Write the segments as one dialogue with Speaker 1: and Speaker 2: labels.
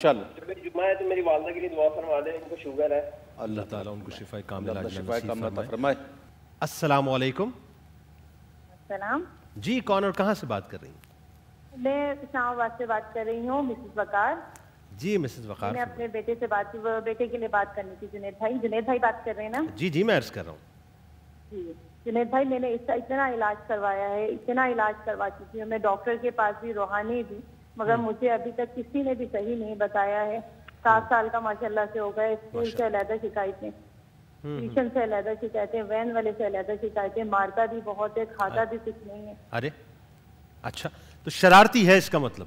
Speaker 1: چل
Speaker 2: جمعہ ہے تو میری والدہ کے لیے دعا فرما دیں، ان کو شوگر ہے۔
Speaker 1: اللہ تعالیٰ ان کو شفا کاملہ
Speaker 3: اللہ
Speaker 1: فرمائے۔ السلام علیکم۔
Speaker 4: السلام
Speaker 1: جی کون اور کہاں سے بات کر رہی ہیں؟
Speaker 4: میں اسلام آباد سے بات کر رہی ہوں، مسز وقار۔
Speaker 1: جی مسز وقار،
Speaker 4: میں اپنے بیٹے سے بیٹے کے لیے بات کرنی تھی۔ جنید بھائی بات کر رہے ہیں نا؟
Speaker 1: جی میں عرض کر رہا ہوں۔
Speaker 4: جی جنید بھائی، میں نے اس کا اتنا علاج کروایا ہے، اتنا علاج کروا چکی ہوں میں، ڈاکٹر کے پاس بھی، روحانی بھی، مگر مجھے ابھی تک کسی نے بھی صحیح نہیں بتایا ہے۔ 7 سال کا ماشاءاللہ سے ہو گیا۔ اسکول سے علیحدہ شکایتیں، ٹیوشن سے علیحدہ شکایتیں، وین والے سے علیحدہ شکایتیں، مارتا بھی بہت ہے، کھاتا بھی کچھ نہیں ہے۔
Speaker 1: ارے اچھا، تو شرارتی ہے اس کا مطلب؟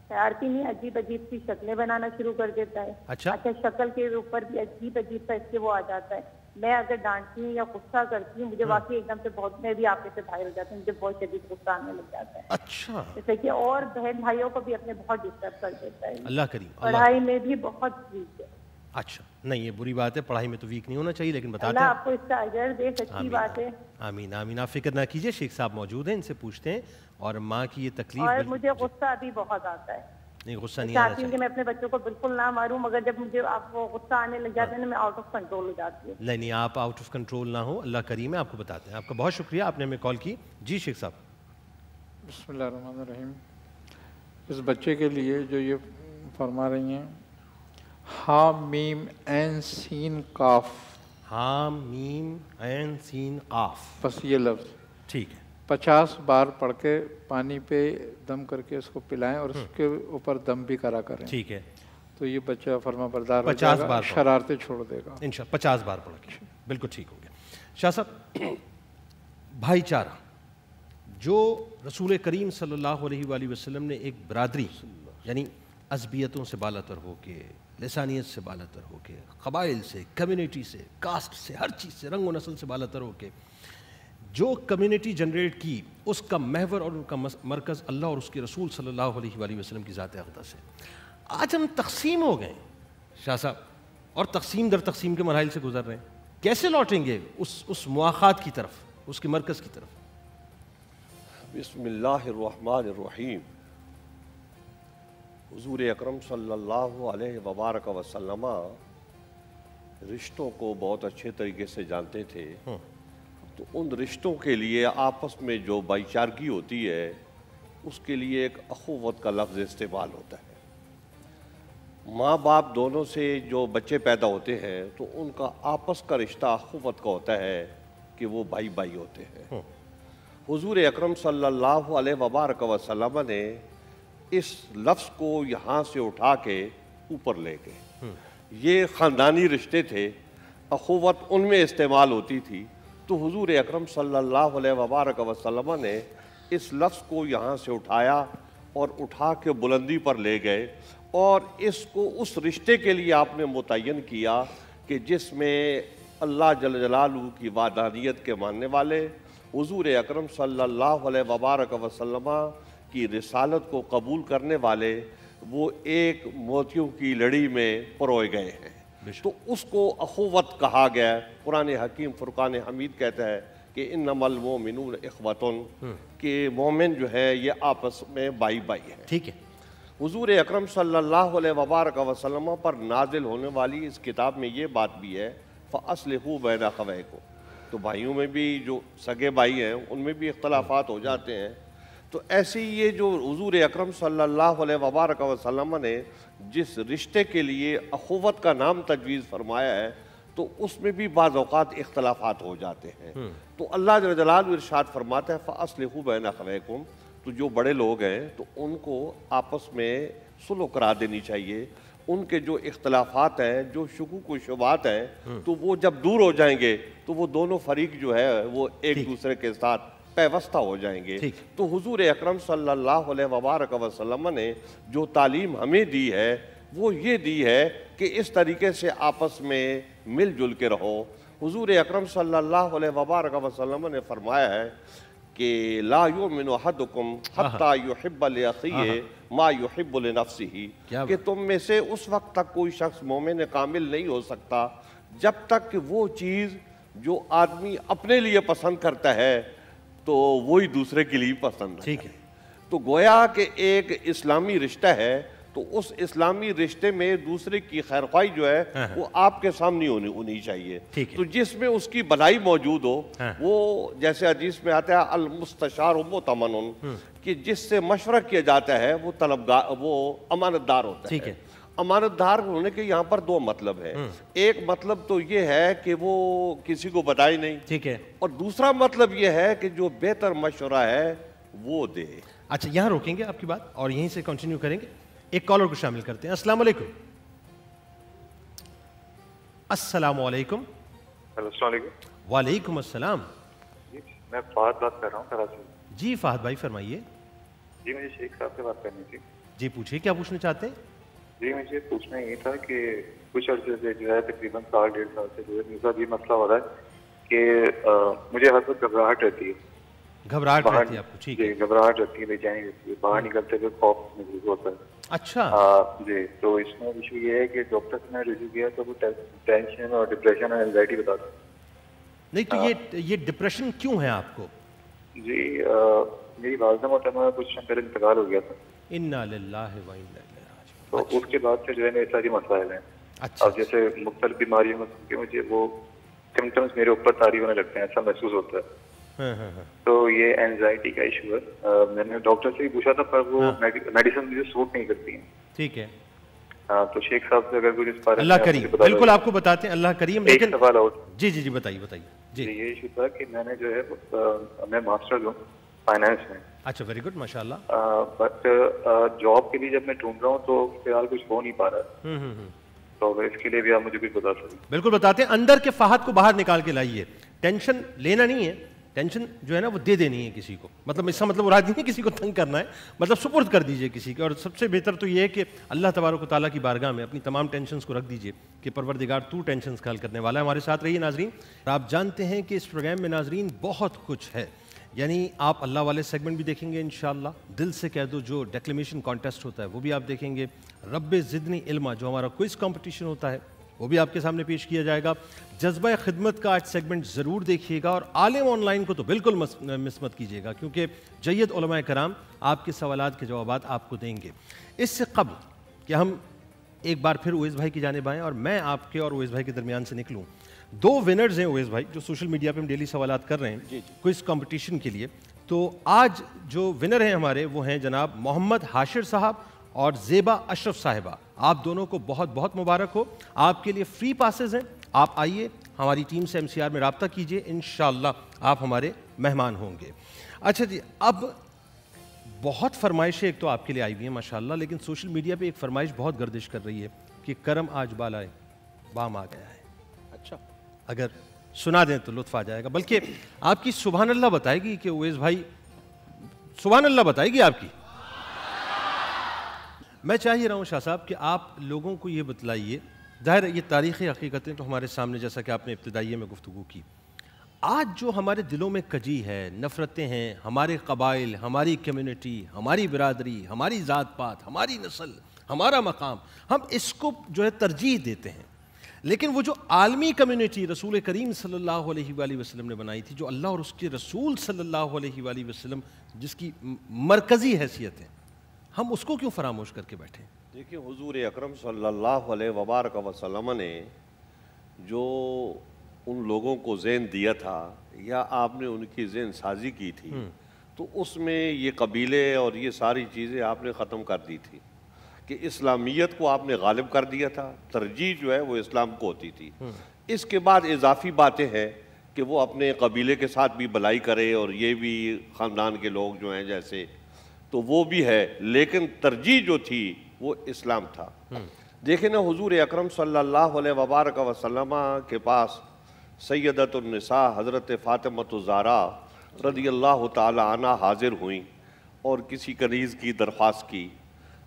Speaker 4: شرارتی نہیں، عجیب عجیب سی شکلیں بنانا شروع کر دیتا ہے۔
Speaker 1: اچھا
Speaker 4: شکل کے اوپر بھی عجیب عجیب سا اس کے وہ آ جاتا ہے۔ میں اگر ڈانٹتی ہوں یا غصہ کرتی ہوں، مجھے واقعی ایک دم سے بہت، میں بھی آپ سے باہر ہو جاتی ہوں، مجھے بہت شدید غصہ آنے لگ جاتا ہے۔
Speaker 1: اچھا،
Speaker 4: جیسے کہ اور بہن بھائیوں کو بھی اپنے بہت ڈسٹرب کر دیتا ہے۔
Speaker 1: اللہ کریم،
Speaker 4: پڑھائی میں بھی بہت ویک ہے۔
Speaker 1: اچھا نہیں، یہ بری بات ہے، پڑھائی میں تو ویک نہیں ہونا چاہیے، لیکن بتاتے
Speaker 4: اللہ
Speaker 1: ہیں۔
Speaker 4: آپ کو اس کا اجر دے، سچی بات ہے۔
Speaker 1: آمین آمین، آپ فکر نہ کیجئے، شیخ صاحب موجود ہیں، ان سے پوچھتے ہیں۔ اور ماں کی یہ تکلیف،
Speaker 4: اور مجھے غصہ ابھی بہت آتا ہے۔
Speaker 1: نہیں غصہ نہیں آنا
Speaker 4: چاہتی ہوں کہ
Speaker 1: چاہیے،
Speaker 4: میں اپنے بچوں کو بالکل نہ ماروں، مگر جب مجھے آپ کو غصہ آنے لگ جاتا ہے نا، میں آؤٹ آف کنٹرول ہو جاتی ہوں۔
Speaker 1: نہیں آپ آؤٹ آف کنٹرول نہ ہو، اللہ کریم ہے، آپ کو بتاتے ہیں۔ آپ کا بہت شکریہ، آپ نے ہمیں کال کی۔ جی شیخ صاحب۔
Speaker 3: بسم اللہ الرحمن الرحیم۔ اس بچے کے لیے جو یہ فرما رہی ہیں، ہا میم عین سین قاف،
Speaker 1: ہاں میم عین سین قاف،
Speaker 3: بس یہ لفظ
Speaker 1: ٹھیک ہے،
Speaker 3: 50 بار پڑھ کے پانی پہ دم کر کے اس کو پلائیں، اور اس کے اوپر دم بھی کرا کریں،
Speaker 1: ٹھیک ہے،
Speaker 3: تو یہ بچہ فرما بردار ہو
Speaker 1: 50
Speaker 3: جائے گا،
Speaker 1: بار
Speaker 3: شرارتیں چھوڑ دے گا
Speaker 1: انشاءاللہ 50 بار پڑھ کے بالکل ٹھیک ہو گیا۔ شاہ صاحب، بھائی چارہ جو رسول کریم صلی اللہ علیہ وآلہ وسلم نے ایک برادری، یعنی عصبیتوں سے بالاتر ہو کے، لسانیت سے بالاتر ہو کے، قبائل سے، کمیونٹی سے، کاسٹ سے، ہر چیز سے، رنگ و نسل سے بالاتر ہو کے جو کمیونٹی جنریٹ کی، اس کا محور اور ان کا مرکز اللہ اور اس کے رسول صلی اللہ علیہ وآلہ وسلم کی ذات اقدس ہے۔ آج ہم تقسیم ہو گئے شاہ صاحب، اور تقسیم در تقسیم کے مراحل سے گزر رہے ہیں، کیسے لوٹیں گے اس مواخات کی طرف، اس کے مرکز کی طرف؟
Speaker 2: بسم اللہ الرحمن الرحیم۔ حضور اکرم صلی اللہ علیہ وبارک وسلم رشتوں کو بہت اچھے طریقے سے جانتے تھے، تو ان رشتوں کے لیے آپس میں جو بھائی چارگی ہوتی ہے، اس کے لیے ایک اخوت کا لفظ استعمال ہوتا ہے۔ ماں باپ دونوں سے جو بچے پیدا ہوتے ہیں تو ان کا آپس کا رشتہ اخوت کا ہوتا ہے کہ وہ بھائی بھائی ہوتے ہیں۔ حضور اکرم صلی اللہ علیہ وبارک وسلم نے اس لفظ کو یہاں سے اٹھا کے اوپر لے گئے۔ یہ خاندانی رشتے تھے، اخوت ان میں استعمال ہوتی تھی، تو حضور اکرم صلی اللہ علیہ وبارک وسلم نے اس لفظ کو یہاں سے اٹھایا اور اٹھا کے بلندی پر لے گئے، اور اس کو اس رشتے کے لیے آپ نے متعین کیا کہ جس میں اللہ جل جلالہ کی وحدانیت کے ماننے والے، حضور اکرم صلی اللہ علیہ وبارک وسلم کی رسالت کو قبول کرنے والے، وہ ایک موتیوں کی لڑی میں پروئے گئے ہیں، تو اس کو اخوت کہا گیا۔ قرآن حکیم فرقان حمید کہتا ہے کہ انما المؤمنون اخوۃ، کہ مومن جو ہے یہ آپس میں بھائی بھائی ہیں۔
Speaker 1: ٹھیک ہے۔
Speaker 2: حضور اکرم صلی اللہ علیہ وبارک وسلم پر نازل ہونے والی اس کتاب میں یہ بات بھی ہے، فَأَصْلِحُوا بَيْنَ أَخَوَيْكُمْ، تو بھائیوں میں بھی جو سگے بھائی ہیں ان میں بھی اختلافات ہو جاتے ہیں، تو ایسے ہی یہ جو حضور اکرم صلی اللہ علیہ وبارک وسلم نے جس رشتے کے لیے اخوت کا نام تجویز فرمایا ہے، تو اس میں بھی بعض اوقات اختلافات ہو جاتے ہیں، تو اللہ جل جلالہ ارشاد فرماتا ہے فَأَصْلِحُوا بَيْنَ أَخَوَيْكُمْ، تو جو بڑے لوگ ہیں تو ان کو آپس میں صلح کرا دینی چاہیے، ان کے جو اختلافات ہیں، جو شکوک و شبہات ہیں، تو وہ جب دور ہو جائیں گے تو وہ دونوں فریق جو ہے وہ ایک دوسرے کے ساتھ پیوستہ ہو جائیں گے۔ تو حضور اکرم صلی اللہ علیہ وبارک وسلم نے جو تعلیم ہمیں دی ہے وہ یہ دی ہے کہ اس طریقے سے آپس میں مل جل کے رہو۔ حضور اکرم صلی اللہ علیہ وبارک وسلم نے فرمایا ہے کہ لا یؤمن احدکم حتی یحب لاخیہ ما یحب لنفسہ، کہ تم میں سے اس وقت تک کوئی شخص مومن کامل نہیں ہو سکتا جب تک کہ وہ چیز جو آدمی اپنے لیے پسند کرتا ہے تو وہی دوسرے کے لیے پسند ہے۔
Speaker 1: ٹھیک ہے۔
Speaker 2: تو گویا کہ ایک اسلامی رشتہ ہے تو اس اسلامی رشتے میں دوسرے کی خیر خواہی جو ہے وہ آپ کے سامنے ہونی چاہیے، تو جس میں اس کی بھلائی موجود ہو، وہ جیسے حدیث میں آتا ہے المستشار مؤتمن، کہ جس سے مشورہ کیا جاتا ہے وہ طلبگار، وہ امانت دار ہوتا ہے۔ امانت دار ہونے کے یہاں پر دو مطلب ہے، ایک مطلب تو یہ ہے کہ وہ کسی کو بتائے نہیں، ٹھیک ہے، اور دوسرا مطلب یہ ہے کہ جو بہتر مشورہ ہے وہ دے۔
Speaker 1: اچھا یہاں روکیں گے آپ کی بات اور یہیں سے کنٹینیو کریں گے، ایک کالر کو شامل کرتے ہیں۔ السلام علیکم۔ السلام علیکم۔
Speaker 5: السلام علیکم۔
Speaker 1: وعلیکم السلام۔
Speaker 5: میں فہد بات کر رہا ہوں کراچی سے۔
Speaker 1: جی فہد بھائی فرمائیے۔
Speaker 5: جی مجھے شیخ صاحب سے بات کرنی تھی۔
Speaker 1: جی پوچھیے، کیا پوچھنا چاہتے ہیں؟
Speaker 5: جی مجھے پوچھنا یہ تھا کہ کچھ عرصے سے جو ہے تقریباً 1.5 سال سے جو ہے میرے ساتھ یہ مسئلہ ہو رہا ہے کہ مجھے ہر وقت گھبراہٹ رہتی ہے۔
Speaker 1: گھبراہٹ رہتی ہے آپ کو؟ ٹھیک ہے،
Speaker 5: گھبراہٹ رہتی ہے، بے چینی رہتی ہے، باہر نکلتے ہوئے خوف محسوس ہوتا ہے۔
Speaker 1: اچھا
Speaker 5: جی، تو اس میں ایشو یہ ہے کہ ڈاکٹر سے میں رجوع کیا تو وہ ٹینشن اور ڈپریشن اور اینزائٹی بتاتا ہے۔
Speaker 1: نہیں تو یہ ڈپریشن کیوں ہے آپ کو؟
Speaker 5: جی میری والدہ محترمہ کچھ ٹائم پہلے انتقال ہو گیا تھا۔
Speaker 1: انا للہ و انا الیہ راجعون۔
Speaker 5: تو اس کے بعد سے جو ہے میرے ساری مسائل ہیں۔
Speaker 1: اچھا،
Speaker 5: اب جیسے مختلف بیماریوں میں کہ مجھے وہ سمٹمز میرے اوپر طاری ہونے لگتے ہیں، ایسا محسوس ہوتا ہے۔ تو یہ اینزائٹی کا ایشو ہے۔ میں نے ڈاکٹر سے ہی پوچھا تھا پر وہ میڈیسن مجھے سوٹ نہیں کرتی ہیں۔
Speaker 1: ٹھیک ہے،
Speaker 5: تو شیخ صاحب سے اگر کچھ اس بارے میں
Speaker 1: اللہ کریم، بالکل آپ کو بتاتے ہیں، اللہ کریم۔
Speaker 5: ایک سوال اور
Speaker 1: جی جی جی بتائیے بتائیے۔ جی
Speaker 5: یہ ایشو تھا کہ میں نے جو ہے میں ماسٹر ہوں فائنانس میں۔
Speaker 1: اچھا ویری گڈ، ماشاء اللہ۔
Speaker 5: بٹ جاب کے لیے جب میں ڈھونڈ رہا ہوں تو فی الحال کچھ ہو نہیں پا رہا ہے، تو اس کے لیے بھی آپ مجھے کچھ بتا سکیں؟
Speaker 1: بالکل بتاتے ہیں۔ اندر کے فہد کو باہر نکال کے لائیے، ٹینشن لینا نہیں ہے، ٹینشن جو ہے نا وہ دے دینی ہے کسی کو، مطلب اس کا مطلب مراد نہیں ہے کسی کو تنگ کرنا ہے، مطلب سپرد کر دیجئے کسی کے۔ اور سب سے بہتر تو یہ ہے کہ اللہ تبارک و تعالیٰ کی بارگاہ میں اپنی تمام ٹینشنز کو رکھ دیجئے کہ پروردگار تو ٹینشنز کا حل کرنے والا ہے۔ ہمارے ساتھ رہیے ناظرین۔ آپ جانتے ہیں کہ اس پروگرام میں ناظرین بہت کچھ ہے، یعنی آپ اللہ والے سیگمنٹ بھی دیکھیں گے انشاءاللہ، دل سے کہہ دو جو ڈیکلیمیشن کانٹیسٹ ہوتا ہے وہ بھی آپ دیکھیں گے، رب زدنی علما جو ہمارا کوئز کمپٹیشن ہوتا ہے وہ بھی آپ کے سامنے پیش کیا جائے گا۔ جذبہ خدمت کا آج سیگمنٹ ضرور دیکھیے گا، اور عالم آن لائن کو تو بالکل مس مت کیجیے گا، کیونکہ جید علماء کرام آپ کے سوالات کے جوابات آپ کو دیں گے۔ اس سے قبل کہ ہم ایک بار پھر اویس بھائی کی جانب آئیں اور میں آپ کے اور اویس بھائی کے درمیان سے نکلوں، 2 ونرز ہیں اویس بھائی جو سوشل میڈیا پہ ہم ڈیلی سوالات کر رہے ہیں کوئز کمپٹیشن کے لیے۔ تو آج جو ونر ہیں ہمارے وہ ہیں جناب محمد حاشر صاحب اور زیبا اشرف صاحبہ۔ آپ دونوں کو بہت بہت مبارک ہو، آپ کے لیے فری پاسز ہیں، آپ آئیے ہماری ٹیم سے MCR میں رابطہ کیجئے، انشاءاللہ آپ ہمارے مہمان ہوں گے۔ اچھا جی، اب بہت فرمائشیں ایک تو آپ کے لیے آئی ہوئی ہیں ماشاءاللہ، لیکن سوشل میڈیا پہ ایک فرمائش بہت گردش کر رہی ہے کہ کرم آج بالائے بام آ گیا ہے۔ اچھا اگر سنا دیں تو لطف آ جائے گا، بلکہ آپ کی سبحان اللہ بتائے گی کہ اویس بھائی سبحان اللہ بتائے گی آپ کی۔ میں چاہیے رہا ہوں شاہ صاحب کہ آپ لوگوں کو یہ بتلائیے، ظاہر یہ تاریخی حقیقتیں تو ہمارے سامنے جیسا کہ آپ نے ابتدائیے میں گفتگو کی، آج جو ہمارے دلوں میں کجی ہے، نفرتیں ہیں، ہمارے قبائل، ہماری کمیونٹی، ہماری برادری، ہماری ذات پات، ہماری نسل، ہمارا مقام، ہم اس کو جو ہے ترجیح دیتے ہیں، لیکن وہ جو عالمی کمیونٹی رسول کریم صلی اللہ علیہ وآلہ وسلم نے بنائی تھی، جو اللہ اور اس کے رسول صلی اللہ علیہ وآلہ وسلم جس کی مرکزی حیثیت ہے، ہم اس کو کیوں فراموش کر کے بیٹھے؟
Speaker 2: دیکھیں حضور اکرم صلی اللہ علیہ وبارک وسلم نے جو ان لوگوں کو ذہن دیا تھا یا آپ نے ان کی ذہن سازی کی تھی، تو اس میں یہ قبیلے اور یہ ساری چیزیں آپ نے ختم کر دی تھی کہ اسلامیت کو آپ نے غالب کر دیا تھا، ترجیح جو ہے وہ اسلام کو ہوتی تھی۔ اس کے بعد اضافی باتیں ہیں کہ وہ اپنے قبیلے کے ساتھ بھی بھلائی کرے اور یہ بھی خاندان کے لوگ جو ہیں جیسے، تو وہ بھی ہے، لیکن ترجیح جو تھی وہ اسلام تھا۔ دیکھیں نا حضور اکرم صلی اللہ علیہ وبارک وسلم کے پاس سیدۃ النساء حضرت فاطمہ الزہرا رضی اللہ تعالی عنہ حاضر ہوئیں اور کسی کنیز کی درخواست کی،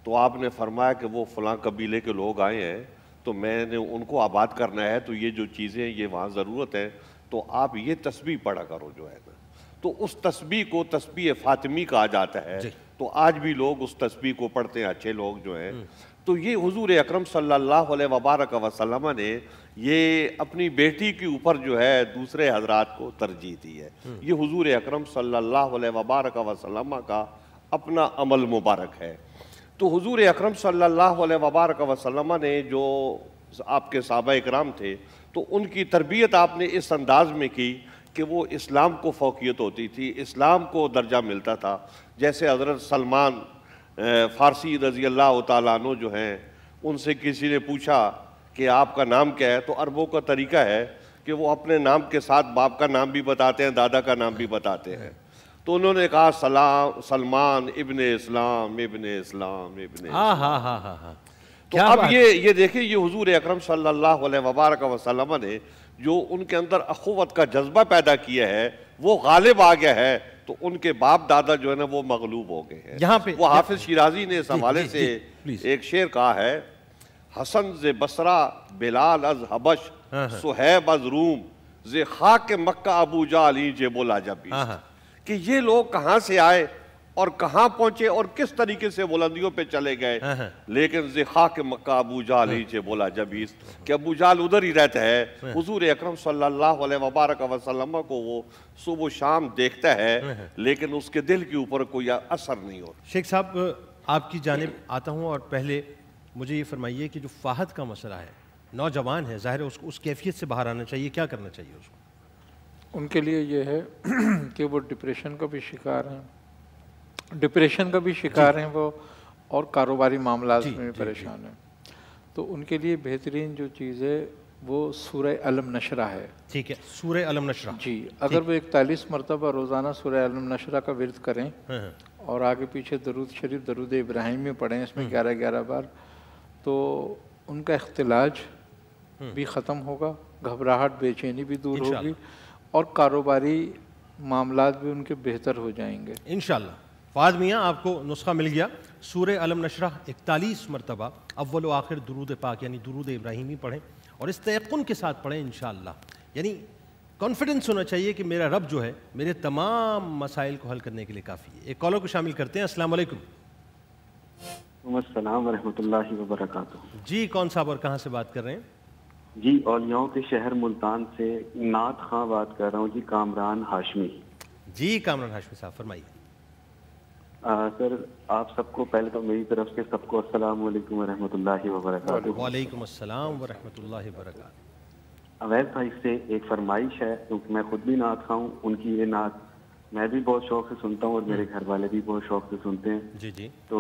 Speaker 2: تو آپ نے فرمایا کہ وہ فلاں قبیلے کے لوگ آئے ہیں تو میں نے ان کو آباد کرنا ہے، تو یہ جو چیزیں یہ وہاں ضرورت ہے، تو آپ یہ تسبیح پڑھا کرو جو ہے نا۔ تو اس تسبیح کو تسبیح فاطمی کہا جاتا ہے، تو آج بھی لوگ اس تسبیح کو پڑھتے ہیں اچھے لوگ جو ہیں۔ تو یہ حضور اکرم صلی اللہ علیہ وبارک وسلم نے یہ اپنی بیٹی کے اوپر جو ہے دوسرے حضرات کو ترجیح دی ہے۔ یہ حضور اکرم صلی اللہ علیہ وبارک وسلم کا اپنا عمل مبارک ہے۔ تو حضور اکرم صلی اللہ علیہ وبارک وسلم نے جو آپ کے صحابہ اکرام تھے تو ان کی تربیت آپ نے اس انداز میں کی کہ وہ اسلام کو فوقیت ہوتی تھی، اسلام کو درجہ ملتا تھا. جیسے حضرت سلمان فارسی رضی اللہ تعالیٰ عنہ جو ہیں، ان سے کسی نے پوچھا کہ آپ کا نام کیا ہے، تو عربوں کا طریقہ ہے کہ وہ اپنے نام کے ساتھ باپ کا نام بھی بتاتے ہیں، دادا کا نام بھی بتاتے ہیں. تو انہوں نے کہا سلمان ابن اسلام ابن اسلام ابن اسلام. تو اب یہ دیکھیں، یہ حضور اکرم صلی اللہ علیہ وبارک وسلم نے جو ان کے اندر اخوت کا جذبہ پیدا کیا ہے وہ غالب آ گیا ہے. تو ان کے باپ دادا جو ہے نا وہ مغلوب ہو گئے ہیں.
Speaker 1: یہاں پہ
Speaker 2: وہ حافظ شیرازی نے اس حوالے سے ایک شعر کہا ہے، حسن ز بصرہ بلال از حبش صہیب از روم ز خاک مکہ ابو جہل جے بولا جبی. کہ یہ لوگ کہاں سے آئے اور کہاں پہنچے اور کس طریقے سے بلندیوں پہ چلے گئے، لیکن ز خاک مکہ ابو جہل جے بولا جبی، کہ ابو جہل ادھر ہی رہتا ہے. حضور اکرم صلی اللہ علیہ وبارک وسلم کو وہ صبح و شام دیکھتا ہے لیکن اس کے دل کے اوپر کوئی اثر نہیں ہوتا.
Speaker 1: شیخ صاحب آپ کی جانب آتا ہوں، اور پہلے مجھے یہ فرمائیے کہ جو فہد کا مسئلہ ہے، نوجوان ہے، ظاہر ہے اس کیفیت سے باہر آنا چاہیے، کیا کرنا چاہیے اس کو؟
Speaker 3: ان کے لیے یہ ہے کہ وہ ڈپریشن کا بھی شکار ہیں، وہ اور کاروباری معاملات میں بھی پریشان ہیں. تو ان کے لیے بہترین جو چیز ہے وہ سورہ علم نشرہ ہے.
Speaker 1: ٹھیک ہے، سورہ علم نشرہ.
Speaker 3: جی، اگر وہ 41 مرتبہ روزانہ سورہ علم نشرہ کا ورد کریں اور آگے پیچھے درود شریف درود ابراہیمی پڑھیں، اس میں 11 بار، تو ان کا اختلاج بھی ختم ہوگا، گھبراہٹ بے چینی بھی دور ہوگی، اور کاروباری معاملات بھی ان کے بہتر ہو جائیں گے انشاءاللہ.
Speaker 1: فہد میاں آپ کو نسخہ مل گیا. سورہ علم نشرہ 41 مرتبہ اول و آخر درود پاک یعنی درود ابراہیمی پڑھیں، اور اس تیقن کے ساتھ پڑھیں انشاءاللہ. یعنی کانفیڈنس ہونا چاہیے کہ میرا رب جو ہے میرے تمام مسائل کو حل کرنے کے لیے کافی ہے. ایک کالر کو شامل کرتے ہیں. السلام علیکم.
Speaker 6: السلام ورحمۃ اللہ وبرکاتہ.
Speaker 1: جی کون صاحب اور کہاں سے بات کر رہے ہیں؟
Speaker 6: جی اولیاؤں کے شہر ملتان سے نعت خاں بات کر رہا ہوں. جی کامران ہاشمی.
Speaker 1: جی کامران ہاشمی صاحب فرمائیے.
Speaker 6: سر آپ سب کو پہلے تو میری طرف سے سب کو السلام علیکم ورحمۃ اللہ وبرکاتہ.
Speaker 1: وعلیکم السلام ورحمۃ اللہ وبرکاتہ.
Speaker 6: اویس بھائی سے ایک فرمائش ہے، کیونکہ میں خود بھی نعت خواہ ہوں. ان کی یہ نعت میں بھی بہت شوق سے سنتا ہوں اور میرے گھر والے بھی بہت شوق سے سنتے ہیں.
Speaker 1: جی جی.
Speaker 6: تو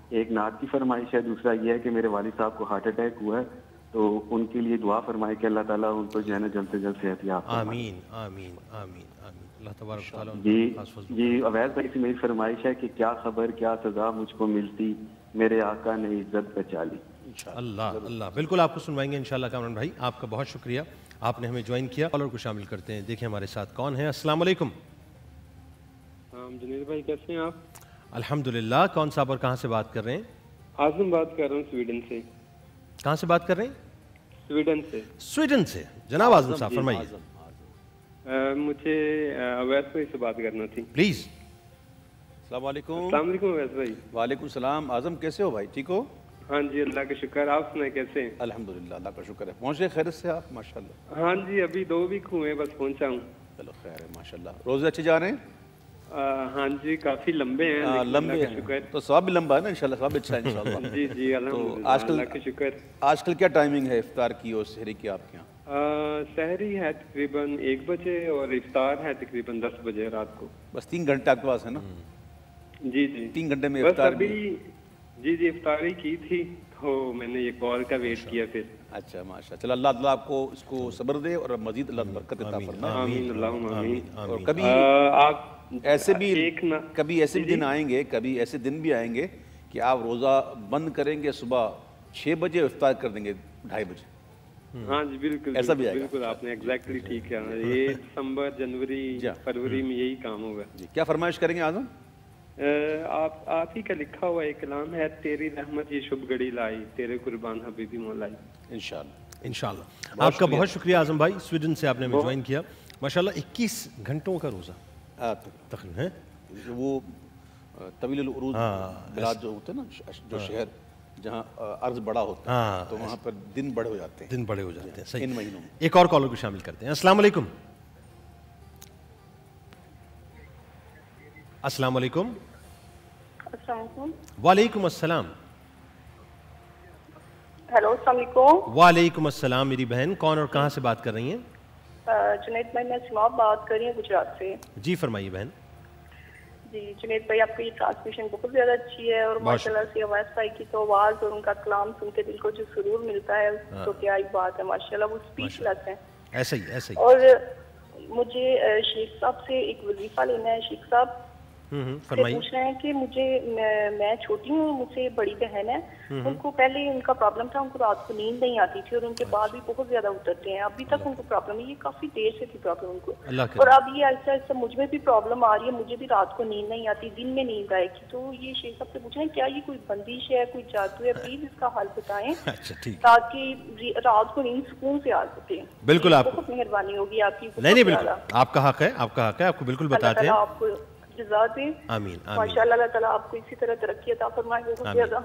Speaker 6: ایک نعت کی فرمائش ہے. دوسرا یہ ہے کہ میرے والد صاحب کو ہارٹ اٹیک ہوا ہے، تو ان کے لیے دعا فرمائے کہ اللہ تعالیٰ ان کو جو ہے نا جلد سے جلد صحت یاب فرمائے.
Speaker 1: آمین آمین آمین آمین. اللہ تبارک تعالیٰ.
Speaker 6: جی اویس بھائی سے میری فرمائش ہے کہ کیا خبر کیا سزا مجھ کو ملتی، میرے آقا نے عزت بچا لی.
Speaker 1: اللہ اللہ. بالکل آپ کو سنوائیں گے انشاءاللہ. کامران بھائی آپ کا بہت شکریہ، آپ نے ہمیں جوائن کیا. کالر کو شامل کرتے ہیں، دیکھیں ہمارے ساتھ کون ہے. السلام علیکم.
Speaker 7: جنید بھائی کیسے ہیں آپ؟
Speaker 1: الحمدللہ. کون صاحب اور کہاں سے بات کر رہے ہیں؟
Speaker 7: اعظم بات کر رہا ہوں سویڈن سے.
Speaker 1: کہاں سے بات کر رہے ہیں؟
Speaker 7: سویڈن سے.
Speaker 1: سویڈن سے. جناب اعظم صاحب فرمائیے.
Speaker 7: مجھے اویس بھائی سے بات کرنا تھی
Speaker 1: پلیز.
Speaker 8: السلام علیکم.
Speaker 7: السلام علیکم اویس بھائی.
Speaker 8: وعلیکم السلام. اعظم کیسے ہو بھائی؟ ٹھیک ہو؟
Speaker 7: ہاں جی اللہ کا شکر. آپ سنائیں کیسے ہیں؟
Speaker 8: الحمدللہ اللہ کا شکر ہے. پہنچے خیر سے آپ؟ ماشاءاللہ.
Speaker 7: ہاں جی ابھی 2 ویک ہوئے بس پہنچا ہوں.
Speaker 8: چلو خیر ہے ماشاءاللہ. روزے اچھے جا رہے ہیں؟
Speaker 7: ہاں جی کافی لمبے ہیں.
Speaker 8: لمبے ہیں تو ثواب بھی لمبا ہے نا انشاءاللہ. ثواب اچھا ہے انشاءاللہ.
Speaker 7: جی جی الحمدللہ اللہ کا شکر.
Speaker 8: آج کل کیا ٹائمنگ ہے افطار کی اور سحری کی آپ کے یہاں؟
Speaker 7: سحری ہے تقریباً 1 بجے اور افطار ہے تقریباً 10 بجے رات کو.
Speaker 8: بس 3 گھنٹے آپ کے پاس ہے نا؟
Speaker 7: جی جی
Speaker 8: 3 گھنٹے میں
Speaker 7: بس
Speaker 8: افطار.
Speaker 7: ابھی جی افطاری کی تھی تو میں نے یہ کال کا ویٹ کیا پھر.
Speaker 8: اچھا ماشاء اللہ. چلو اللہ تعالیٰ آپ کو اس کو صبر دے اور مزید اللہ برکت عطا فرمائے.
Speaker 7: آمین اللہم آمین.
Speaker 8: اور کبھی ایسے بھی دن آئیں گے، کبھی ایسے دن بھی آئیں گے کہ آپ روزہ بند کریں گے صبح 6 بجے افطار کر دیں گے 2:30 بجے.
Speaker 7: ہاں جی بالکل
Speaker 8: ایسا بھی آئے گا.
Speaker 7: بالکل آپ نے ایگزیکٹلی ٹھیک کہا. یہ دسمبر جنوری فروری میں یہی کام ہوگا.
Speaker 8: جی کیا فرمائش کریں گے اعظم؟
Speaker 7: آپ ہی کا لکھا ہوا ایک کلام ہے، تیری رحمت یہ شب گھڑی لائی، تیرے قربان حبیبی مولائی.
Speaker 8: انشاءاللہ
Speaker 1: انشاءاللہ. آپ کا بہت شکریہ اعظم بھائی. سویڈن سے آپ نے ہمیں جوائن کیا. ماشاءاللہ 21 گھنٹوں کا روزہ تقریباً ہے.
Speaker 8: وہ طویل العروج بلاد جو ہوتے ہیں نا، جو شہر جہاں عرض بڑا ہوتا ہے تو وہاں پر دن بڑے ہو جاتے ہیں.
Speaker 1: دن بڑے ہو جاتے ہیں صحیح.
Speaker 8: ان مہینوں میں
Speaker 1: ایک اور کالر کو شامل کرتے ہیں. السلام علیکم. السلام علیکم.
Speaker 4: السلام علیکم.
Speaker 1: وعلیکم السلام.
Speaker 9: ہیلو السلام علیکم.
Speaker 1: وعلیکم السلام میری بہن, کون اور کہاں سے بات کر رہی ہیں؟
Speaker 9: جنید بھائی میں سماپ بات کر رہی ہوں گجرات سے.
Speaker 1: جی فرمائیے بہن.
Speaker 9: جی جنید بھائی آپ کی یہ ٹرانسمیشن بہت زیادہ اچھی ہے, اور ماشاء اللہ سے اویس بھائی کی تو آواز اور ان کا کلام سن کے دل کو جو سرور ملتا ہے تو کیا ہی بات ہے, ماشاء اللہ وہ اسپیچ لیس ہیں.
Speaker 1: ایسا ہی ایسا ہی.
Speaker 9: اور مجھے شیخ صاحب سے ایک وظیفہ لینا ہے. شیخ صاحب سے پوچھ رہے ہیں کہ مجھے, میں چھوٹی ہوں, مجھ سے بڑی بہن ہے, ان کو پہلے ان کا پرابلم تھا, ان کو رات کو نیند نہیں آتی تھی, اور ان کے بعد بھی بہت زیادہ اترتے ہیں. ابھی تک ان کو پرابلم ہے, یہ کافی دیر سے تھی پرابلم ان کو, اور اب یہ ایسا ایسا مجھ میں بھی پرابلم آ رہی ہے, مجھے بھی رات کو نیند نہیں آتی, دن میں نیند آئے گی. تو یہ شیخ صاحب سے پوچھ رہے ہیں کیا یہ کوئی بندش ہے, کوئی جادو ہے, پلیز اس کا حل بتائیں تاکہ رات کو نیند سکون سے آ سکے.
Speaker 1: بالکل, آپ
Speaker 9: بہت مہربانی ہوگی آپ کی.
Speaker 1: نہیں بالکل آپ کا حق ہے, آپ کا حق ہے, آپ کو بالکل بتاتے ہیں.
Speaker 9: آپ کو جزا دیں.
Speaker 1: آمین آمین.
Speaker 9: ماشاءاللہ اللہ تعالیٰ آپ کو اسی طرح ترقی عطا فرمائے. بہت زیادہ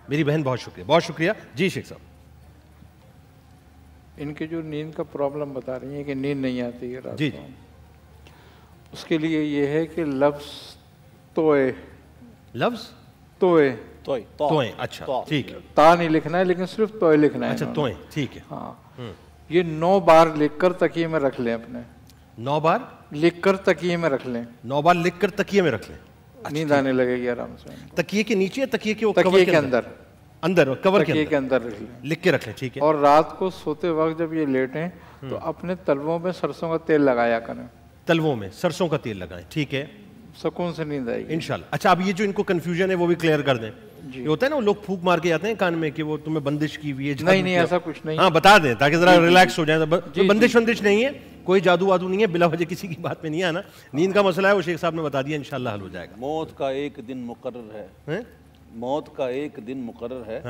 Speaker 1: میری بہن, بہت شکریہ, بہت شکریہ. جی شیخ صاحب,
Speaker 3: ان کے جو نیند کا پرابلم بتا رہی ہیں کہ نیند نہیں آتی ہے رات
Speaker 1: جی
Speaker 3: کو, اس کے لیے یہ ہے کہ لفظ توئے,
Speaker 1: لفظ
Speaker 3: توئے,
Speaker 1: توئے, اچھا ٹھیک ہے,
Speaker 3: تا نہیں لکھنا ہے لیکن صرف توئے لکھنا ہے.
Speaker 1: اچھا توئے, ٹھیک ہے.
Speaker 3: ہاں, یہ 9 بار لکھ کر تکیے میں رکھ لیں, اپنے
Speaker 1: 9 بار
Speaker 3: لکھ کر تکیے میں رکھ لیں,
Speaker 1: 9 بار لکھ کر تکیے میں رکھ لیں.
Speaker 3: نیند آنے لگے گی آرام سے.
Speaker 1: تکیے کے نیچے, تکیے کے
Speaker 3: تکیے کے اندر,
Speaker 1: اندر کور
Speaker 3: کے اندر رکھ لیں,
Speaker 1: لکھ کے رکھ لیں. ٹھیک ہے.
Speaker 3: اور رات کو سوتے وقت جب یہ لیٹیں تو اپنے تلووں میں سرسوں کا تیل لگایا کریں.
Speaker 1: تلووں میں سرسوں کا تیل لگائیں, ٹھیک ہے,
Speaker 3: سکون سے نیند آئے گی
Speaker 1: انشاءاللہ. اچھا اب یہ جو ان کو کنفیوژن ہے وہ بھی کلیئر کر دیں. یہ ہوتا ہے نا وہ لوگ پھونک مار کے جاتے ہیں کان میں کہ وہ تمہیں بندش کی ہوئی ہے.
Speaker 3: نہیں ایسا کچھ نہیں.
Speaker 1: ہاں بتا دیں تاکہ ذرا ریلیکس ہو جائیں. بندش وندش نہیں ہے, کوئی جادو وادو نہیں ہے, بلا وجہ کسی کی بات میں نہیں آنا. نیند کا مسئلہ ہے وہ شیخ صاحب نے بتا دیا, انشاءاللہ حل ہو جائے گا.
Speaker 8: موت کا ایک دن مقرر ہے, موت کا ایک دن مقرر ہے,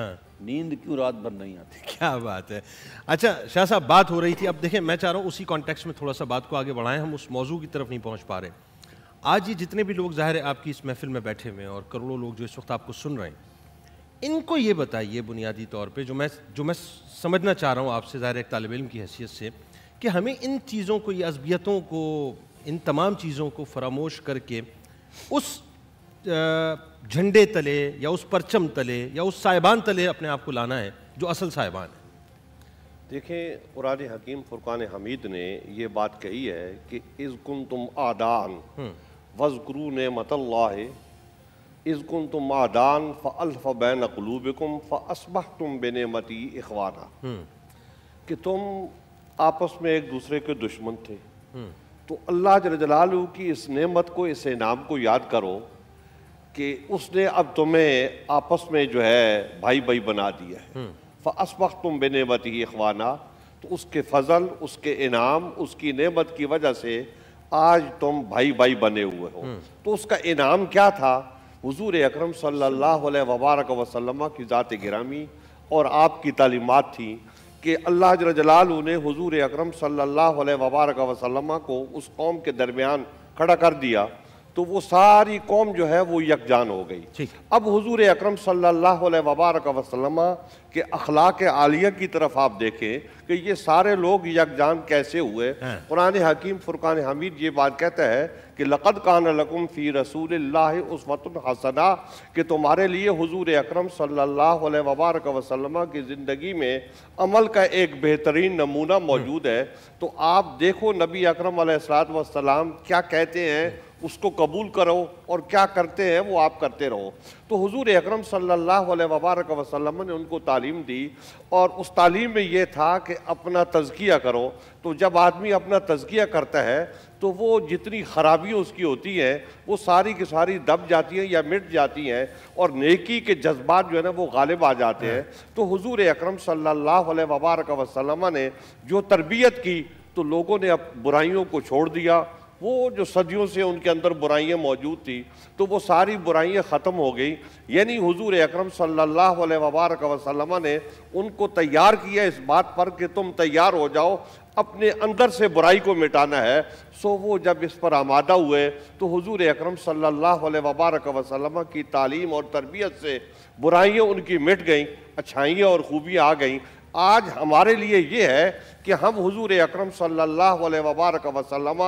Speaker 8: نیند کیوں رات بھر نہیں آتی.
Speaker 1: کیا بات ہے. اچھا شاہ صاحب بات ہو رہی تھی, اب دیکھیں میں چاہ رہا ہوں اسی کانٹیکس میں تھوڑا سا بات کو آگے بڑھائیں, ہم اس موضوع کی طرف نہیں پہنچ پا رہے. آج یہ جتنے بھی لوگ ظاہر ہے آپ کی اس محفل میں بیٹھے ہوئے ہیں اور کروڑوں لوگ جو اس وقت آپ کو سن رہے ہیں, ان کو یہ بتائیے بنیادی طور پہ جو میں سمجھنا چاہ رہا ہوں آپ سے, ظاہر ایک طالب علم کی حیثیت سے, کہ ہمیں ان چیزوں کو, یہ عصبیتوں کو, ان تمام چیزوں کو فراموش کر کے اس جھنڈے تلے یا اس پرچم تلے یا اس صاحبان تلے اپنے آپ کو لانا ہے جو اصل صاحبان ہے.
Speaker 2: دیکھیں قرآن حکیم فرقان حمید نے یہ بات کہی ہے کہ اذ کنتم اعدان واذکروا نعمت اللہ اذ کنتم اعدان فالف بین قلوبکم فاصبحتم بنعمتی اخوانا, کہ تم آپس میں ایک دوسرے کے دشمن تھے, تو اللہ جل جلالہ کی اس نعمت کو, اس انعام کو یاد کرو کہ اس نے اب تمہیں آپس میں جو ہے بھائی بھائی بنا دیا ہے. فَأَصْبَحْتُمْ بِنِعْمَتِهِ إِخْوَانًا, تو اس کے فضل, اس کے انعام, اس کی نعمت کی وجہ سے آج تم بھائی بھائی بنے ہوئے ہو. تو اس کا انعام کیا تھا؟ حضور اکرم صلی اللہ علیہ وبارک وسلم کی ذات گرامی اور آپ کی تعلیمات تھیں کہ اللہ جل جلالہ نے حضور اکرم صلی اللہ علیہ وبارک وسلم کو اس قوم کے درمیان کھڑا کر دیا, تو وہ ساری قوم جو ہے وہ یکجان ہو گئی. اب حضور اکرم صلی اللہ علیہ وبارک وسلم کے اخلاق عالیہ کی طرف آپ دیکھیں کہ یہ سارے لوگ یکجان کیسے ہوئے. قرآن حکیم فرقان حمید یہ بات کہتا ہے کہ لَقَدْ كَانَ لَكُمْ فِي رَسُولِ اللَّهِ أُسْوَةٌ حَسَنَةٌ, کہ تمہارے لیے حضور اکرم صلی اللہ علیہ وبارک وسلم کی زندگی میں عمل کا ایک بہترین نمونہ موجود ہے. تو آپ دیکھو نبی اکرم علیہ السلام کیا کہتے ہیں اس کو قبول کرو, اور کیا کرتے ہیں وہ آپ کرتے رہو. تو حضور اکرم صلی اللہ علیہ وبارک وسلم نے ان کو تعلیم دی, اور اس تعلیم میں یہ تھا کہ اپنا تزکیہ کرو. تو جب آدمی اپنا تزکیہ کرتا ہے تو وہ جتنی خرابیاں اس کی ہوتی ہیں وہ ساری کی ساری دب جاتی ہیں یا مٹ جاتی ہیں, اور نیکی کے جذبات جو ہے نا وہ غالب آ جاتے ہیں. تو حضور اکرم صلی اللہ علیہ وبارک وسلم نے جو تربیت کی تو لوگوں نے اب برائیوں کو چھوڑ دیا. وہ جو صدیوں سے ان کے اندر برائیاں موجود تھی تو وہ ساری برائیاں ختم ہو گئی. یعنی حضور اکرم صلی اللہ علیہ وبارک وسلم نے ان کو تیار کیا اس بات پر کہ تم تیار ہو جاؤ, اپنے اندر سے برائی کو مٹانا ہے. سو وہ جب اس پر آمادہ ہوئے تو حضور اکرم صلی اللہ علیہ وبارک وسلم کی تعلیم اور تربیت سے برائیاں ان کی مٹ گئیں, اچھائیاں اور خوبیاں آ گئیں. آج ہمارے لیے یہ ہے کہ ہم حضور اکرم صلی اللہ علیہ وبارک وسلم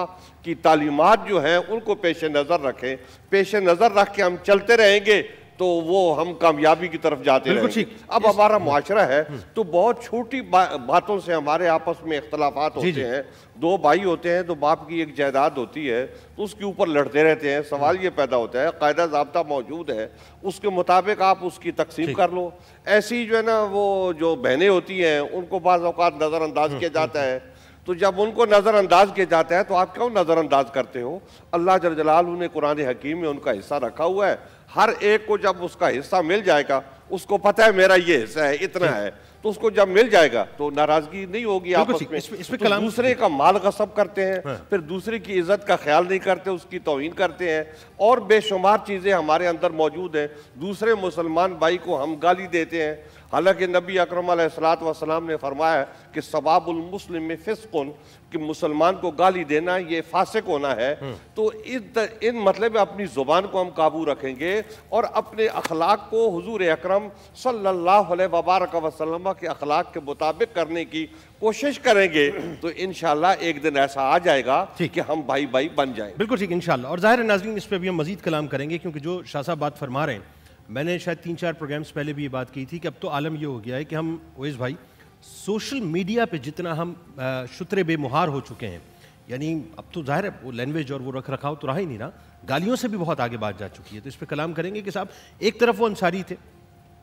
Speaker 2: کی تعلیمات جو ہیں ان کو پیش نظر رکھیں. پیش نظر رکھ کے ہم چلتے رہیں گے تو وہ ہم کامیابی کی طرف جاتے رہیں گے. اب ہمارا معاشرہ ہے تو بہت چھوٹی باتوں سے ہمارے آپس میں اختلافات ہوتے ہیں. دو بھائی ہوتے ہیں تو باپ کی ایک جائیداد ہوتی ہے تو اس کے اوپر لڑتے رہتے ہیں. سوال یہ پیدا ہوتا ہے قاعدہ ضابطہ موجود ہے, اس کے مطابق آپ اس کی تقسیم کر لو. ایسی جو ہے نا وہ جو بہنیں ہوتی ہیں ان کو بعض اوقات نظر انداز کیا جاتا ہے, تو جب ان کو نظر انداز کیا جاتا ہے تو آپ کیوں نظر انداز کرتے ہو؟ اللہ جل جلالہ نے قرآن حکیم میں ان کا حصہ رکھا ہوا ہے. ہر ایک کو جب اس کا حصہ مل جائے گا, اس کو پتہ ہے میرا یہ حصہ ہے, اتنا ہے, تو اس کو جب مل جائے گا تو ناراضگی نہیں ہوگی آپس میں. تو دوسرے کا مال غصب کرتے ہیں, پھر دوسرے کی عزت کا خیال نہیں کرتے, اس کی توہین کرتے ہیں, اور بے شمار چیزیں ہمارے اندر موجود ہیں. دوسرے مسلمان بھائی کو ہم گالی دیتے ہیں, حالانکہ نبی اکرم علیہ الصلوۃ والسلام نے فرمایا کہ سباب المسلم میں فسق, کہ مسلمان کو گالی دینا یہ فاسق ہونا ہے. تو ان مطلب اپنی زبان کو ہم قابو رکھیں گے اور اپنے اخلاق کو حضور اکرم صلی اللہ علیہ وبارک وسلم کے اخلاق کے مطابق کرنے کی کوشش کریں گے تو انشاءاللہ ایک دن ایسا آ جائے گا کہ ہم بھائی بھائی بن جائیں.
Speaker 1: بالکل ٹھیک انشاءاللہ. اور ظاہر ناظرین اس پہ بھی ہم مزید کلام کریں گے, کیونکہ جو شاہ صاحب بات فرما رہے ہیں, میں نے شاید 3-4 پروگرامز پہلے بھی یہ بات کی تھی کہ اب تو عالم یہ ہو گیا ہے کہ ہم اویس بھائی سوشل میڈیا پہ جتنا ہم شترے بے مہار ہو چکے ہیں, یعنی اب تو ظاہر ہے وہ لینگویج اور وہ رکھ رکھاؤ تو رہا ہی نہیں نا, گالیوں سے بھی بہت آگے بات جا چکی ہے. تو اس پہ کلام کریں گے کہ صاحب ایک طرف وہ انصاری تھے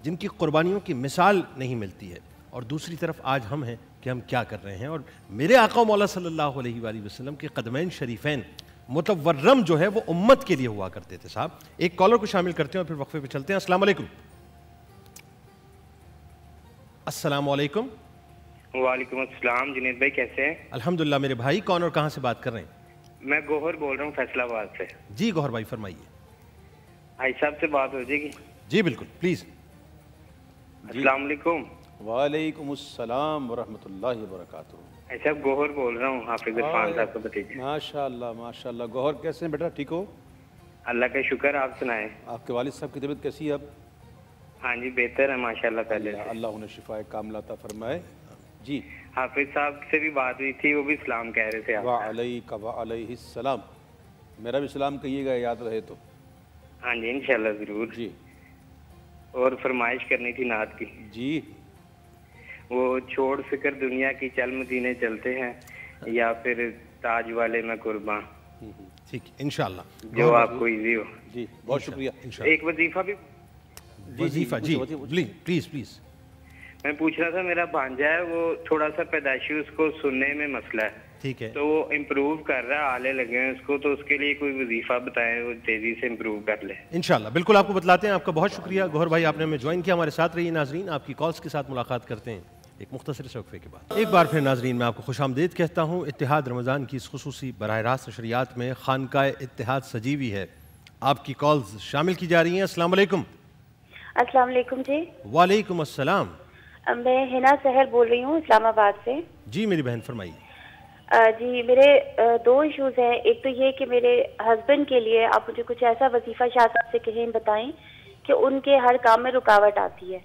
Speaker 1: جن کی قربانیوں کی مثال نہیں ملتی ہے, اور دوسری طرف آج ہم ہیں کہ ہم کیا کر رہے ہیں. اور میرے آقا مولا صلی اللہ علیہ وآلہ وسلم کے قدمین شریفین متورم جو ہے وہ امت کے لیے ہوا کرتے تھے. صاحب ایک کالر کو شامل کرتے ہیں اور پھر وقفے پہ چلتے ہیں. السلام علیکم. السلام علیکم.
Speaker 10: وعلیکم السلام. جنید بھائی کیسے ہیں؟
Speaker 1: الحمدللہ. میرے بھائی کون اور کہاں سے بات کر رہے ہیں؟
Speaker 10: میں گوہر بول رہا ہوں فیصلہ آباد سے.
Speaker 1: جی گوہر بھائی فرمائیے.
Speaker 10: بھائی صاحب سے بات ہو جائے گی؟
Speaker 1: جی بالکل پلیز.
Speaker 10: السلام علیکم.
Speaker 8: وعلیکم السلام ورحمۃ اللہ وبرکاتہ.
Speaker 10: ایسا گوہر بول رہا ہوں, حافظ عرفان صاحب کو بتائیے.
Speaker 8: ماشاءاللہ ماشاءاللہ. گوہر کیسے ہیں بیٹا, ٹھیک ہو؟
Speaker 10: اللہ کا شکر, آپ سنائیں.
Speaker 8: آپ کے والد صاحب کی طبیعت کیسی ہے اب؟
Speaker 10: ہاں جی بہتر ہے ماشاءاللہ پہلے سے.
Speaker 8: اللہ انہیں شفاء کاملہ عطا فرمائے. جی
Speaker 10: حافظ صاحب سے بھی بات ہوئی تھی, وہ بھی سلام کہہ رہے تھے.
Speaker 8: وعلیک وعلیہ السلام. میرا بھی سلام کہیے گا یاد رہے تو.
Speaker 10: ہاں جی انشاءاللہ ضرور.
Speaker 8: جی
Speaker 10: اور فرمائش کرنی تھی نعت کی.
Speaker 8: جی.
Speaker 10: وہ چھوڑ فکر دنیا کی چل مدینے چلتے ہیں, یا پھر تاج والے میں قرباں.
Speaker 1: ٹھیک انشاءاللہ
Speaker 10: جو آپ کو ایزی ہو.
Speaker 8: جی بہت شکریہ.
Speaker 10: ایک وظیفہ بھی.
Speaker 1: وظیفہ جی پلیز پلیز.
Speaker 10: میں پوچھ رہا تھا, میرا بھانجا ہے وہ تھوڑا سا پیدائشی اس کو سننے میں مسئلہ ہے,
Speaker 1: ٹھیک ہے,
Speaker 10: تو وہ امپروو کر رہا ہے, آلے لگے ہیں اس کو, تو اس کے لیے کوئی وظیفہ بتائیں وہ تیزی سے امپروو کر لے.
Speaker 1: انشاءاللہ بالکل آپ کو بتلاتے ہیں. آپ کا بہت شکریہ گوہر بھائی, آپ نے ہمیں جوائن کیا. ہمارے ساتھ رہیے ناظرین, آپ کی کالز کے ساتھ ملاقات کرتے ہیں ایک مختصر سے وقفے کے بعد. ایک بار پھر ناظرین میں آپ کو خوش آمدید کہتا ہوں. اتحاد رمضان کی اس خصوصی براہ راست نشریات میں خانقاہ اتحاد سجی ہوئی ہے. آپ کی کالز شامل کی جا رہی ہیں. السلام علیکم.
Speaker 11: السلام علیکم. جی
Speaker 1: وعلیکم السلام.
Speaker 11: میں ہنا سحر بول رہی ہوں اسلام آباد سے.
Speaker 1: جی میری بہن فرمائیے.
Speaker 11: جی میرے 2 ایشوز ہیں. ایک تو یہ کہ میرے ہسبینڈ کے لیے آپ مجھے کچھ ایسا وظیفہ شاہ صاحب سے کہیں بتائیں کہ ان کے ہر کام میں رکاوٹ آتی ہے,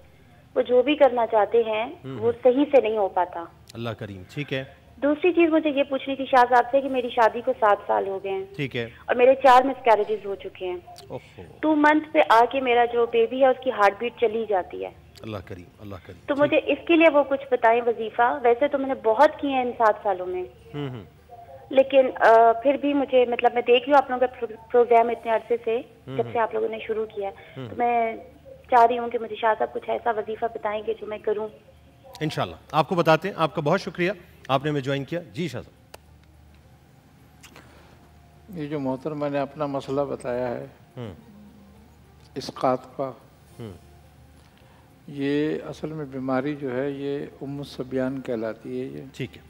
Speaker 11: وہ جو بھی کرنا چاہتے ہیں وہ صحیح سے نہیں ہو پاتا.
Speaker 1: اللہ کریم. ٹھیک ہے.
Speaker 11: دوسری چیز مجھے یہ پوچھنی تھی شاہ صاحب سے کہ میری شادی کو 7 سال ہو گئے ہیں.
Speaker 1: ٹھیک ہے.
Speaker 11: اور میرے 4 مسکیریجز ہو چکے ہیں. 2 منتھ پہ آ کے میرا جو بیبی ہے اس کی ہارٹ بیٹ چلی جاتی ہے.
Speaker 1: اللہ کریم اللہ کریم.
Speaker 11: تو مجھے اس کے لیے وہ کچھ بتائیں وظیفہ. ویسے تو میں نے بہت کیے ہیں ان 7 سالوں میں, لیکن پھر بھی مجھے مطلب میں دیکھ لوں آپ لوگوں کا پروگرام اتنے عرصے سے جب سے آپ لوگوں نے شروع کیا, تو میں چاہ رہی ہوں کہ مجھے شاہ صاحب کچھ ایسا وظیفہ بتائیں گے جو میں کروں.
Speaker 1: انشاءاللہ آپ کو بتاتے ہیں. آپ کا بہت شکریہ, آپ نے ہمیں جوائن کیا. جی شاہ صاحب.
Speaker 3: یہ جو محترمہ نے اپنا مسئلہ بتایا ہے اسقاط کا, یہ اصل میں بیماری جو ہے یہ ام الصبیان کہلاتی ہے یہ.
Speaker 1: ٹھیک ہے.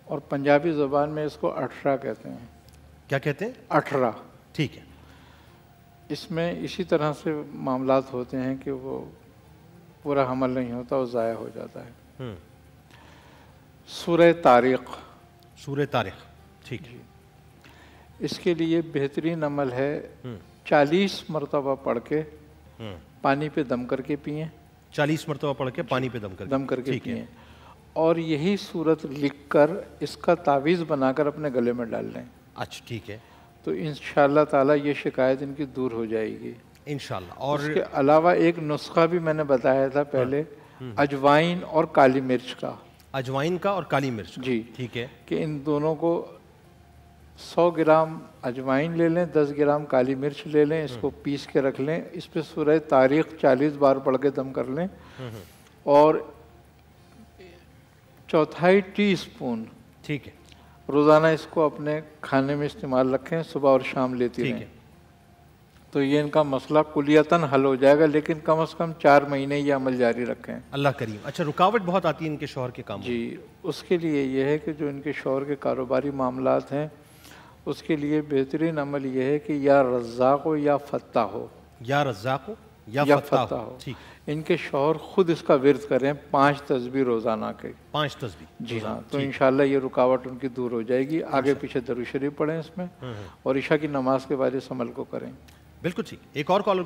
Speaker 3: اور پنجابی زبان میں اس کو 18 کہتے ہیں.
Speaker 1: کیا کہتے ہیں؟
Speaker 3: 18.
Speaker 1: ٹھیک ہے.
Speaker 3: اس میں اسی طرح سے معاملات ہوتے ہیں کہ وہ پورا حمل نہیں ہوتا, وہ ضائع ہو جاتا ہے. سورہ طارق.
Speaker 1: سورہ طارق. ٹھیک ہے.
Speaker 3: اس کے لیے بہترین عمل ہے 40 مرتبہ پڑھ کے پانی پہ دم کر کے پئیں.
Speaker 1: 40 مرتبہ پڑھ کے پانی پہ دم کر کے
Speaker 3: پئیں, اور یہی صورت لکھ کر اس کا تعویذ بنا کر اپنے گلے میں ڈال لیں.
Speaker 1: اچھا ٹھیک ہے.
Speaker 3: تو انشاءاللہ تعالی یہ شکایت ان کی دور ہو جائے گی.
Speaker 1: انشاءاللہ. اور
Speaker 3: اس کے علاوہ ایک نسخہ بھی میں نے بتایا تھا پہلے، اجوائن اور کالی مرچ کا.
Speaker 1: اجوائن کا اور کالی مرچ کا.
Speaker 3: جی
Speaker 1: ٹھیک ہے.
Speaker 3: کہ ان دونوں کو 100 گرام اجوائن لے لیں، 10 گرام کالی مرچ لے لیں، اس کو پیس کے رکھ لیں، اس پہ سورہ طارق 40 بار پڑھ کے دم کر لیں، اور 1/4 ٹی اسپون
Speaker 1: ٹھیک ہے
Speaker 3: روزانہ اس کو اپنے کھانے میں استعمال رکھیں، صبح اور شام لیتی
Speaker 1: ٹھیک
Speaker 3: رہیں.
Speaker 1: ہے.
Speaker 3: تو یہ ان کا مسئلہ کلیتاً حل ہو جائے گا، لیکن کم از کم 4 مہینے یہ عمل جاری رکھیں.
Speaker 1: اللہ کریم. اچھا رکاوٹ بہت آتی ہے ان کے شوہر کے کام.
Speaker 3: جی اس کے لیے یہ ہے کہ جو ان کے شوہر کے کاروباری معاملات ہیں اس کے لیے بہترین عمل یہ ہے کہ یا رزاق ہو یا فتح ہو.
Speaker 1: یا رزاق ہو یا فتح ہو. ٹھیک.
Speaker 3: ان کے شوہر خود اس کا ورد کریں 5 تسبیح روزانہ کے.
Speaker 1: 5 تسبیح.
Speaker 3: جی ہاں. تو انشاءاللہ یہ رکاوٹ ان کی دور ہو جائے گی. آگے پیچھے درود شریف پڑھیں اس میں، اور عشاء کی نماز کے بعد اس عمل کو کریں.
Speaker 1: بالکل ٹھیک. ایک اور کال